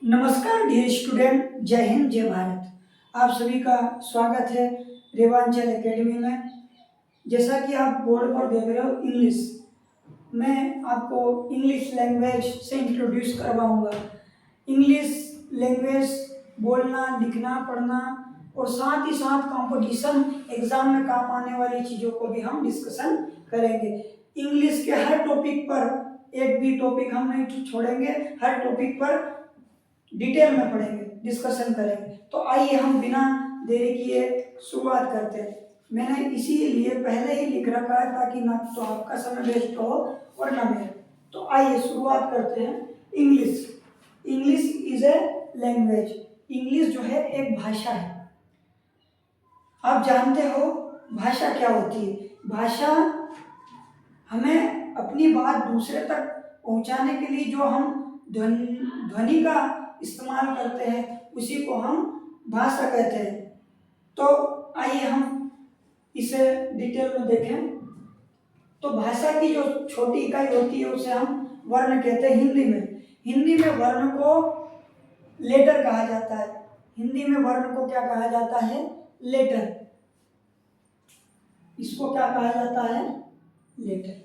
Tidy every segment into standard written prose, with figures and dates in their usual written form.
नमस्कार dear student, जय हिंद जय भारत। आप सभी का स्वागत है रेवांचल एकेडमी में। जैसा कि आप बोर्ड पर देख रहे हो इंग्लिश, मैं आपको इंग्लिश लैंग्वेज से इंट्रोड्यूस करवाऊंगा। इंग्लिश लैंग्वेज बोलना, लिखना, पढ़ना और साथ ही साथ कंपटीशन एग्जाम में काम आने वाली चीज़ों को भी हम डिस्कशन करेंगे। इंग्लिश के हर टॉपिक पर एक भी टॉपिक हम नहीं छोड़ेंगे, हर टॉपिक पर डिटेल में पढ़ेंगे, डिस्कशन करेंगे। तो आइए हम बिना देरी किए शुरुआत करते हैं। मैंने इसीलिए पहले ही लिख रखा है ताकि ना तो आपका समय वेस्ट हो और ना मेरा। तो आइए शुरुआत करते हैं। English English is a language. English जो है एक भाषा है। आप जानते हो भाषा क्या होती है? भाषा हमें अपनी बात दूसरे तक पहुंचाने के लिए जो हम ध्वनि का इस्तेमाल करते हैं उसी को हम भाषा कहते हैं। तो आइए हम इसे डिटेल में देखें। तो भाषा की जो छोटी इकाई होती है उसे हम वर्ण कहते हैं। हिंदी में वर्ण को लेटर कहा जाता है। हिंदी में वर्ण को क्या कहा जाता है? लेटर। इसको क्या कहा जाता है? लेटर।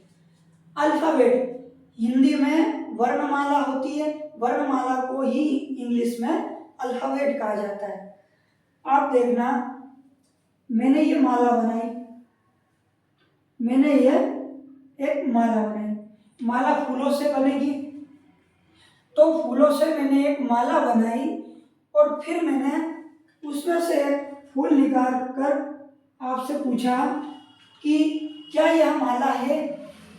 अल्फाबेट, हिंदी में वर्णमाला होती है, वर्णमाला को ही इंग्लिश में अल्फाबेट कहा जाता है। आप देखना, मैंने ये माला बनाई, मैंने ये एक माला बनाई। माला फूलों से बनेगी, तो फूलों से मैंने एक माला बनाई और फिर मैंने उसमें से एक फूल निकाल कर आपसे पूछा कि क्या यह माला है?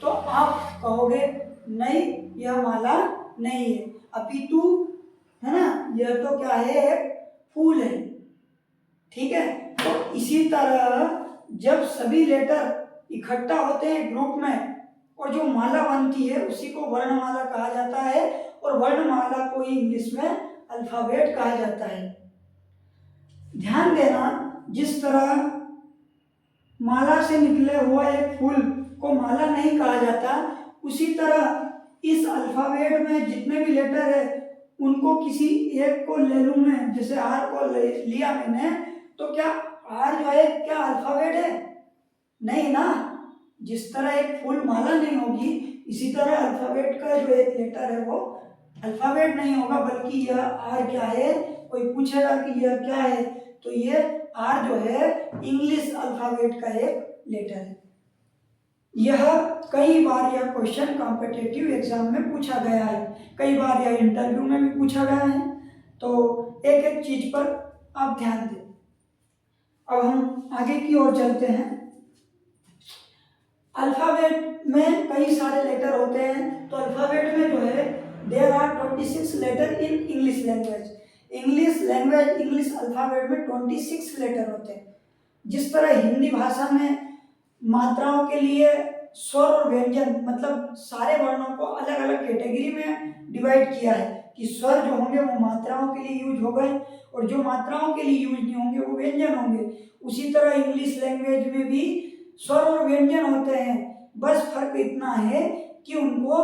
तो आप कहोगे नहीं, यह माला नहीं है, अपितु है ना, यह तो क्या है? एक फूल है। ठीक है। तो इसी तरह जब सभी लेटर इकट्ठा होते हैं ग्रुप में और जो माला बनती है उसी को वर्णमाला कहा जाता है, और वर्णमाला को ही इंग्लिश में अल्फाबेट कहा जाता है। ध्यान देना, जिस तरह माला से निकले हुआ एक फूल को माला नहीं कहा जाता, उसी तरह इस अल्फाबेट में जितने भी लेटर है उनको किसी एक को ले लूं मैं, जैसे आर को लिया मैंने, तो क्या आर जो है क्या अल्फाबेट है? नहीं ना। जिस तरह एक फूल माला नहीं होगी, इसी तरह अल्फाबेट का जो एक लेटर है वो अल्फाबेट नहीं होगा, बल्कि यह आर क्या है? कोई पूछेगा कि यह क्या है, तो ये आर जो है इंग्लिश अल्फाबेट का एक लेटर है। यह कई बार यह क्वेश्चन कॉम्पिटिटिव एग्जाम में पूछा गया है, कई बार यह इंटरव्यू में भी पूछा गया है। तो एक एक चीज पर आप ध्यान दें। अब हम आगे की ओर चलते हैं। अल्फाबेट में कई सारे लेटर होते हैं। तो अल्फाबेट में जो है there are 26 letter in English language. English alphabet में 26 लेटर होते हैं। जिस तरह हिंदी भाषा में मात्राओं के लिए स्वर और व्यंजन, मतलब सारे वर्णों को अलग अलग कैटेगरी में डिवाइड किया है कि स्वर जो होंगे वो मात्राओं के लिए यूज हो गए और जो मात्राओं के लिए यूज नहीं होंगे वो व्यंजन होंगे। उसी तरह इंग्लिश लैंग्वेज में भी स्वर और व्यंजन होते हैं, बस फर्क इतना है कि उनको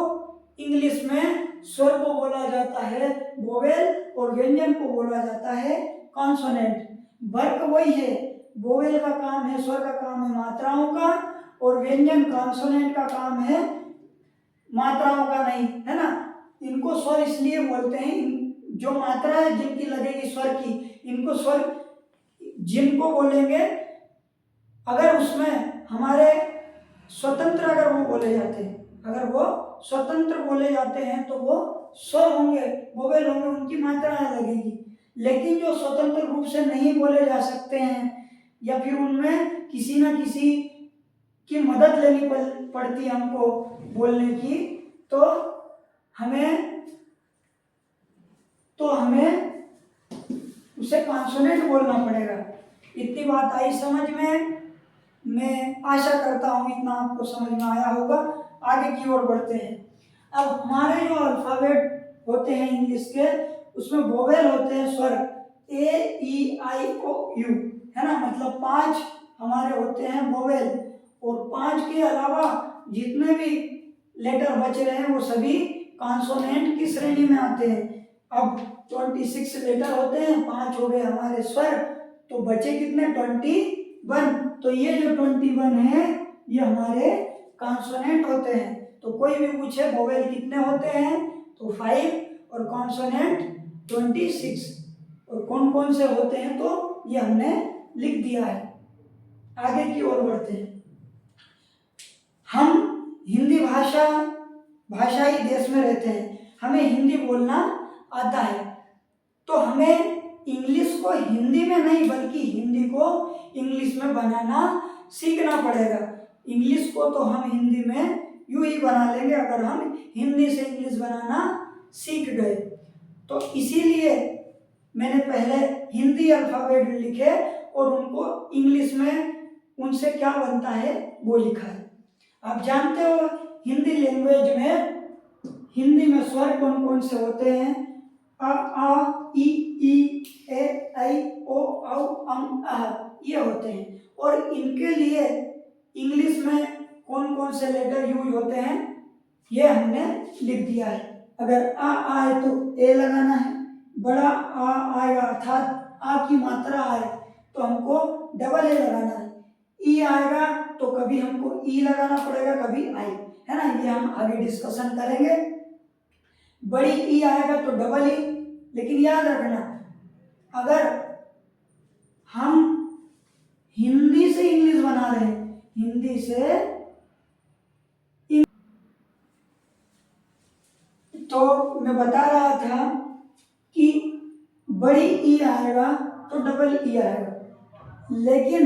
इंग्लिश में स्वर को बोला जाता है वोवेल और व्यंजन को बोला जाता है कॉन्सोनेंट। वर्क वही है, वोवेल का काम है, स्वर का काम है मात्राओं का, और व्यंजन कॉन्सोनेंट का काम है मात्राओं का नहीं, है ना। इनको स्वर इसलिए बोलते हैं, जो मात्रा है जिनकी लगेगी स्वर की, इनको स्वर जिनको बोलेंगे अगर उसमें हमारे स्वतंत्र अगर वो बोले जाते हैं, अगर वो स्वतंत्र बोले जाते हैं तो वो स्वर होंगे, वोवेल होंगे, उनकी मात्राएं लगेगी। लेकिन जो स्वतंत्र रूप से नहीं बोले जा सकते हैं या फिर उनमें किसी न किसी की मदद लेनी पड़ती है हमको बोलने की, तो हमें उसे कॉन्सोनेंट बोलना पड़ेगा। इतनी बात आई समझ में? मैं आशा करता हूँ इतना आपको समझ में आया होगा। आगे की ओर बढ़ते हैं। अब हमारे जो अल्फाबेट होते हैं इंग्लिश के, उसमें वोवेल होते हैं स्वर, ए ई आई ओ यू, है ना, मतलब 5 हमारे होते हैं वोवेल, और 5 के अलावा जितने भी लेटर बच रहे हैं वो सभी कॉन्सोनेंट की श्रेणी में आते हैं। अब 26 लेटर होते हैं, 5 हो गए हमारे स्वर, तो बचे कितने 21। तो ये जो 21 है ये हमारे कॉन्सोनेंट होते हैं। तो कोई भी पूछे वोवेल कितने होते हैं तो 5 और कॉन्सोनेंट 26, और कौन कौन से होते हैं तो ये हमने लिख दिया है। आगे की ओर बढ़ते हैं। हम हिंदी भाषाई देश में रहते हैं, हमें हिंदी बोलना आता है, तो हमें इंग्लिश को हिंदी में नहीं बल्कि हिंदी को इंग्लिश में बनाना सीखना पड़ेगा। इंग्लिश को तो हम हिंदी में यूं ही बना लेंगे अगर हम हिंदी से इंग्लिश बनाना सीख गए। तो इसीलिए मैंने पहले हिंदी अल्फ़ाबेट लिखे और उनको इंग्लिश में उनसे क्या बनता है वो लिखा है। आप जानते हो हिंदी लैंग्वेज में हिंदी में स्वर कौन कौन से होते हैं? अ आ इ ई ए ऐ ओ औ अम अह ये होते हैं। और इनके लिए इंग्लिश में कौन कौन से लेटर यूज होते हैं ये हमने लिख दिया है। अगर आ आए तो ए लगाना है, बड़ा आ आएगा अर्थात आ की मात्रा आए तो हमको डबल ए लगाना है। ई आएगा तो कभी हमको ई लगाना पड़ेगा कभी आई, है ना, ये हम आगे डिस्कशन करेंगे। बड़ी ई आएगा तो डबल ई, लेकिन याद रखना अगर हम हिंदी से इंग्लिश बना रहे हैं, हिंदी से तो मैं बता रहा था कि बड़ी ई आएगा तो डबल ई आएगा, लेकिन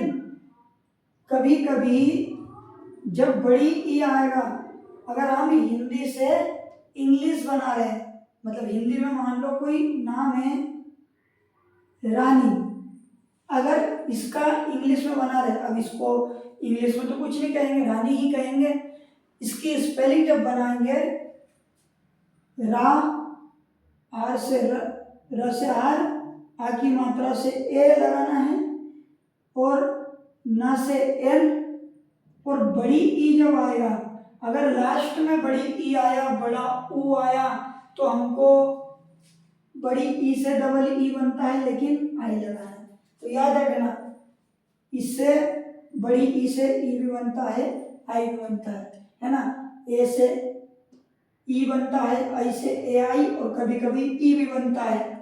कभी कभी जब बड़ी ई आएगा अगर हम हिंदी से इंग्लिश बना रहे हैं, मतलब हिंदी में मान लो कोई नाम है रानी, अगर इसका इंग्लिश में बना रहे, अब इसको इंग्लिश में तो कुछ नहीं कहेंगे रानी ही कहेंगे, इसकी स्पेलिंग जब बनाएंगे रा आर से र से आर, आ की मात्रा से ए लगाना है और ना से एन, और बड़ी ई जब आएगा अगर लास्ट में बड़ी ई आया बड़ा ऊ आया तो हमको बड़ी ई से डबल ई बनता है लेकिन आई लगाना है। तो याद रखना इससे बड़ी ई से ई भी बनता है आई भी बनता है ना, ए से ई बनता है, आई से ए आई, और कभी कभी ई भी बनता है,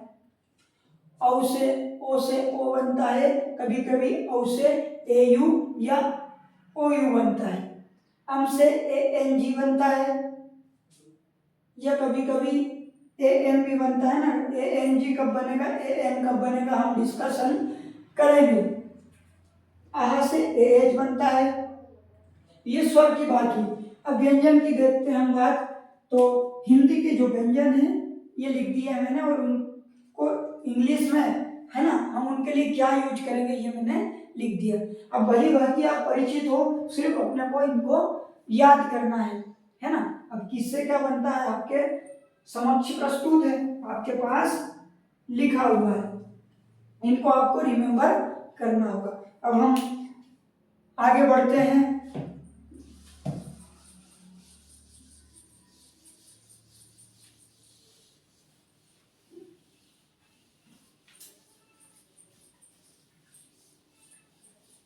औ से ओ बनता है, कभी कभी औ से ए यू या ओ यू बनता है, अम से ए एन जी बनता है, या कभी कभी ए एन भी बनता है ना, ए एन जी कब बनेगा ए एन कब बनेगा हम डिस्कशन करेंगे। आह से ए एच बनता है। ये स्वर की बात हुई। अब व्यंजन की देखते हैं हम बात। तो हिंदी के जो व्यंजन है ये लिख दिया है मैंने, और उनको इंग्लिश में है ना हम उनके लिए क्या यूज करेंगे ये मैंने लिख दिया। अब भली भांति आप परिचित हो, सिर्फ अपने को इनको याद करना है ना। अब किससे क्या बनता है आपके समक्ष प्रस्तुत है, आपके पास लिखा हुआ है, इनको आपको रिमेम्बर करना होगा। अब हम आगे बढ़ते हैं।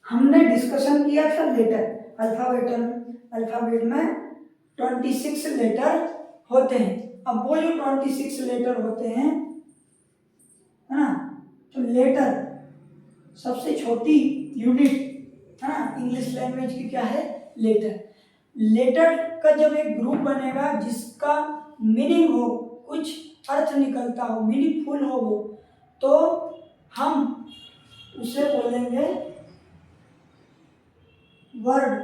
हमने डिस्कशन किया था लेटर, अल्फाबेट में 26 लेटर होते हैं। अब वो जो 26 लेटर होते हैं है ना, तो लेटर सबसे छोटी यूनिट है ना इंग्लिश लैंग्वेज की क्या है लेटर। लेटर का जब एक ग्रुप बनेगा जिसका मीनिंग हो, कुछ अर्थ निकलता हो, मीनिंगफुल हो वो, तो हम उसे बोलेंगे वर्ड।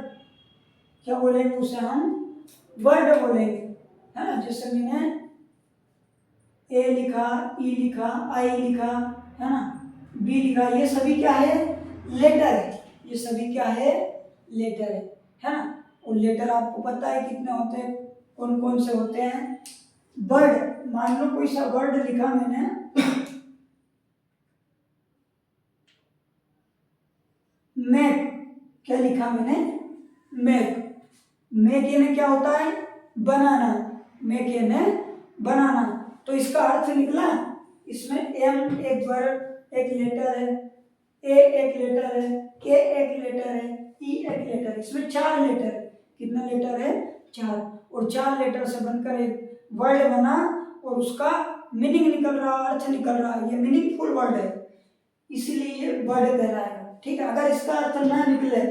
क्या बोलेंगे उसे हम वर्ड बोलेंगे, है ना। जैसे मैंने ए लिखा, ई लिखा, आई लिखा, है ना, बी लिखा, ये सभी क्या है लेटर है, ये सभी क्या है लेटर है ना। और लेटर आपको पता है कितने होते हैं, कौन कौन से होते हैं। वर्ड, मान लो कोई सा वर्ड लिखा मैंने मैक, क्या लिखा मैंने मैक, मैक यानी क्या होता है बनाना, मैक यानी बनाना, तो इसका अर्थ निकला इसमें एम एक वर्ड एक लेटर है, ए एक लेटर है, के एक लेटर है, ई एक लेटर है। इसमें 4 लेटर है। कितने लेटर है? 4। और 4 लेटर से बनकर एक वर्ड बना और उसका मीनिंग निकल रहा, अर्थ निकल रहा है। ये मीनिंगफुल वर्ड है, इसीलिए ये वर्ड कहलाएगा। ठीक है। अगर इसका अर्थ ना निकले,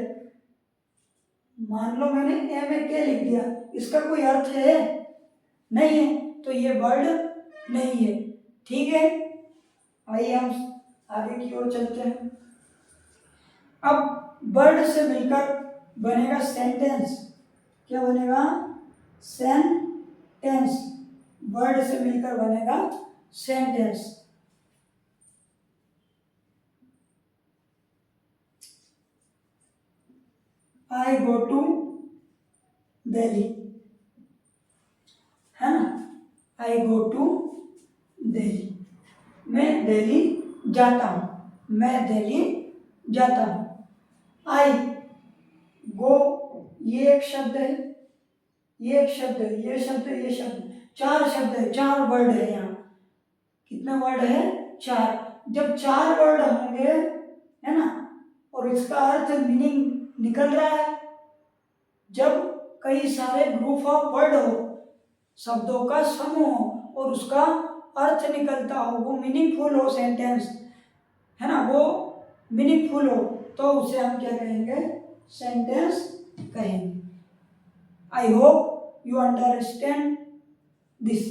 मान लो मैंने ए में के लिख दिया, इसका कोई अर्थ है नहीं है, तो ये वर्ड नहीं है। ठीक है। आइए हम आगे की ओर चलते हैं। अब वर्ड से मिलकर बनेगा सेंटेंस। क्या बनेगा? सेंटेंस। वर्ड से मिलकर बनेगा sentence. I go to Delhi, है ना? आई गो टू दिल्ली, मैं दिल्ली जाता हूँ, मैं दिल्ली जाता हूँ। आई गो, ये एक शब्द है, ये एक शब्द है, ये शब्द है, ये शब्द, 4 शब्द है, 4 वर्ड है यहाँ। कितने वर्ड है? 4। जब 4 वर्ड होंगे, है ना, और इसका अर्थ मीनिंग निकल रहा है, जब कई सारे ग्रुप ऑफ वर्ड हो, शब्दों का समूह हो और उसका अर्थ निकलता हो, वो मीनिंगफुल हो सेंटेंस, है ना, वो मीनिंगफुल हो, तो उसे हम क्या कहेंगे? सेंटेंस कहेंगे। I hope you understand this.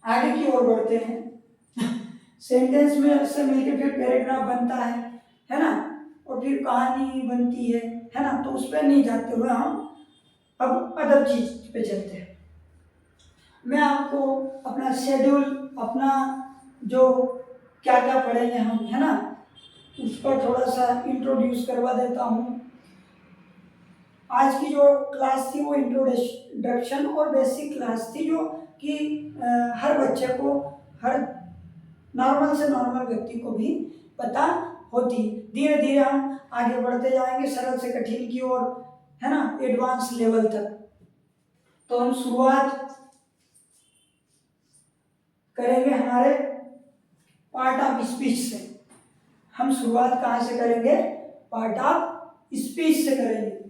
आगे की ओर बढ़ते हैं। सेंटेंस में से मिलकर फिर पैराग्राफ बनता है ना, और फिर कहानी बनती है ना, तो उस पर नहीं जाते हुए हम अब अदर चीज पे चलते हैं। मैं आपको अपना शेड्यूल, अपना जो क्या क्या पढ़ेंगे हम, है ना, उस पर थोड़ा सा इंट्रोड्यूस करवा देता हूँ। आज की जो क्लास थी वो इंट्रोडक्शन और बेसिक क्लास थी, जो कि हर बच्चे को, हर नॉर्मल से नॉर्मल व्यक्ति को भी पता होती। धीरे धीरे हम आगे बढ़ते जाएंगे सरल से कठिन की ओर, है ना, एडवांस लेवल तक। तो हम शुरुआत करेंगे हमारे पार्ट ऑफ स्पीच से। हम शुरुआत कहाँ से करेंगे? पार्ट ऑफ स्पीच से करेंगे।